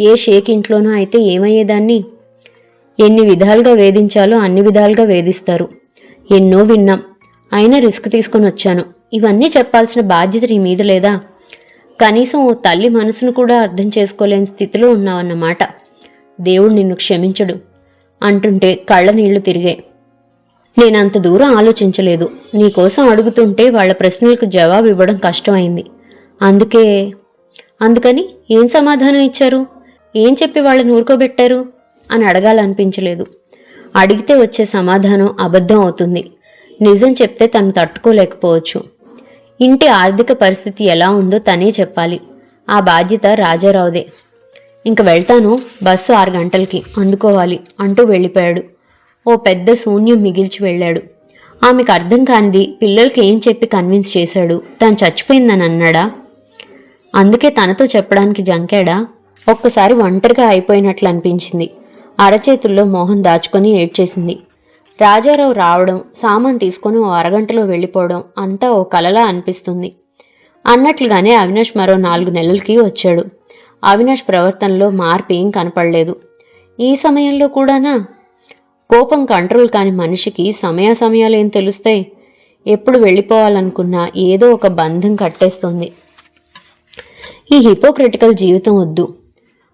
ఏ షేక్ ఇంట్లోనూ అయితే ఏమయ్యేదాన్ని? ఎన్ని విధాలుగా వేధించాలో అన్ని విధాలుగా వేధిస్తారు. ఎన్నో విన్నాం. అయినా రిస్క్ తీసుకొని వచ్చాను. ఇవన్నీ చెప్పాల్సిన బాధ్యత నీ మీద లేదా? కనీసం ఓ తల్లి మనసును కూడా అర్థం చేసుకోలేని స్థితిలో ఉన్నావన్నమాట. దేవుడు నిన్ను క్షమించడు అంటుంటే కళ్ళ నీళ్లు తిరిగాయి. నేనంత దూరం ఆలోచించలేదు. నీకోసం అడుగుతుంటే వాళ్ల ప్రశ్నలకు జవాబు ఇవ్వడం కష్టమైంది. అందుకని ఏం సమాధానం ఇచ్చారు? ఏం చెప్పి వాళ్ళని ఊరుకోబెట్టారు అని అడగాలనిపించలేదు. అడిగితే వచ్చే సమాధానం అబద్ధం అవుతుంది. నిజం చెప్తే తను తట్టుకోలేకపోవచ్చు. ఇంటి ఆర్థిక పరిస్థితి ఎలా ఉందో తనే చెప్పాలి. ఆ బాధ్యత రాజారావుదే. ఇంక వెళ్తాను, బస్సు 6 గంటలకి అందుకోవాలి అంటూ వెళ్ళిపోయాడు. ఓ పెద్ద శూన్యం మిగిల్చి వెళ్ళాడు. ఆమెకు అర్థం కానిది పిల్లలకి ఏం చెప్పి కన్విన్స్ చేశాడు? తను చచ్చిపోయిందని అన్నాడా? అందుకే తనతో చెప్పడానికి జంకాడా? ఒక్కసారి ఒంటరిగా అయిపోయినట్లు అనిపించింది. అరచేతుల్లో మోహన్ దాచుకొని ఏడ్చేసింది. రాజారావు రావడం, సామాన్ తీసుకొని ఓ అరగంటలో వెళ్ళిపోవడం అంతా ఓ కలలా అనిపిస్తుంది. అన్నట్లుగానే అవినాష్ మరో 4 నెలలకి వచ్చాడు. అవినాష్ ప్రవర్తనలో మార్పు ఏం కనపడలేదు. ఈ సమయంలో కూడానా? కోపం కంట్రోల్ కాని మనిషికి సమయాలేం తెలుస్తాయి? ఎప్పుడు వెళ్ళిపోవాలనుకున్నా ఏదో ఒక బంధం కట్టేస్తోంది. ఈ హిపోక్రిటికల్ జీవితం వద్దు.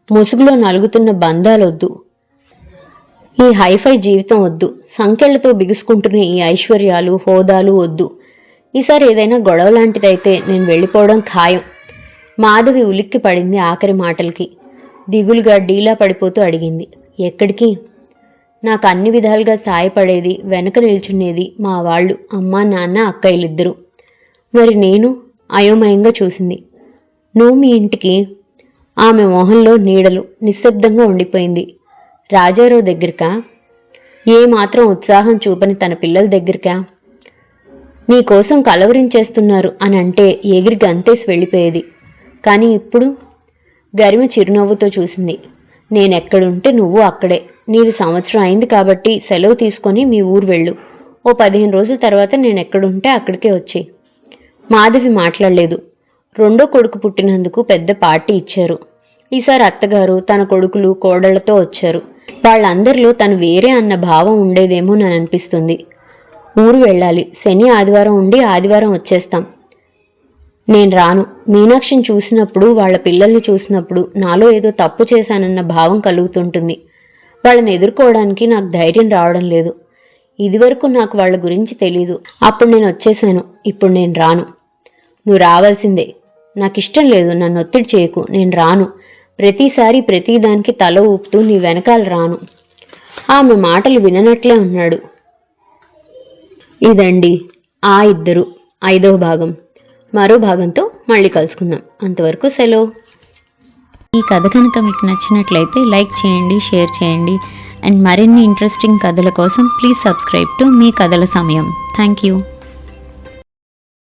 ముసుగులో నలుగుతున్న బంధాలొద్దు. ఈ హైఫై జీవితం వద్దు. సంకెళ్లతో బిగుసుకుంటున్న ఈ ఐశ్వర్యాలు, హోదాలు వద్దు. ఈసారి ఏదైనా గొడవ లాంటిదైతే నేను వెళ్ళిపోవడం ఖాయం. మాధవి ఉలిక్కి పడింది ఆఖరి మాటలకి. దిగులుగా డీలా పడిపోతూ అడిగింది, ఎక్కడికి? నాకు అన్ని విధాలుగా సాయపడేది, వెనక నిల్చునేది మా వాళ్ళు, అమ్మా నాన్న అక్కయ్యలిద్దరూ. మరి నేను? అయోమయంగా చూసింది. నువ్వు మీ ఇంటికి? ఆమె మొహంలో నీడలు. నిశ్శబ్దంగా ఉండిపోయింది. రాజారావు దగ్గరికా? ఏమాత్రం ఉత్సాహం చూపని తన పిల్లల దగ్గరికా? నీకోసం కలవరించేస్తున్నారు అని అంటే ఎగిరి గంతేసి వెళ్ళిపోయేది. కానీ ఇప్పుడు? గరిమ చిరునవ్వుతో చూసింది. నేనెక్కడుంటే నువ్వు అక్కడే. నీది సంవత్సరం అయింది కాబట్టి సెలవు తీసుకొని మీ ఊరు వెళ్ళు. ఓ 15 రోజుల తర్వాత నేనెక్కడుంటే అక్కడికే వచ్చి. మాధవి మాట్లాడలేదు. రెండో కొడుకు పుట్టినందుకు పెద్ద పార్టీ ఇచ్చారు. ఈసారి అత్తగారు తన కొడుకులు కోడళ్లతో వచ్చారు. వాళ్ళందరిలో తను వేరే అన్న భావం ఉండేదేమో నన్ను అనిపిస్తుంది. ఊరు వెళ్ళాలి. శని ఆదివారం ఉండి ఆదివారం వచ్చేస్తాం. నేను రాను. మీనాక్షిని చూసినప్పుడు, వాళ్ళ పిల్లల్ని చూసినప్పుడు నాలో ఏదో తప్పు చేశానన్న భావం కలుగుతుంటుంది. వాళ్ళని ఎదుర్కోవడానికి నాకు ధైర్యం రావడం లేదు. ఇదివరకు నాకు వాళ్ళ గురించి తెలీదు. అప్పుడు నేను వచ్చేశాను. ఇప్పుడు నేను రాను. నువ్వు రావాల్సిందే. నాకిష్టం లేదు. నన్ను ఒత్తిడి చేయకు. నేను రాను. ప్రతిసారి ప్రతిదానికి తల ఊపుతూ నీ వెనకాల రాను. ఆమె మాటలు విననట్లే ఉన్నాడు. ఇదండి ఆ ఇద్దరు 5వ భాగం. మరో భాగంతో మళ్ళీ కలుసుకుందాం. అంతవరకు సెలవు. ఈ కథ కనుక మీకు నచ్చినట్లయితే లైక్ చేయండి, షేర్ చేయండి. అండ్ మరిన్ని ఇంట్రెస్టింగ్ కథల కోసం ప్లీజ్ సబ్స్క్రైబ్ టు మీ కథల సమయం. Thank you.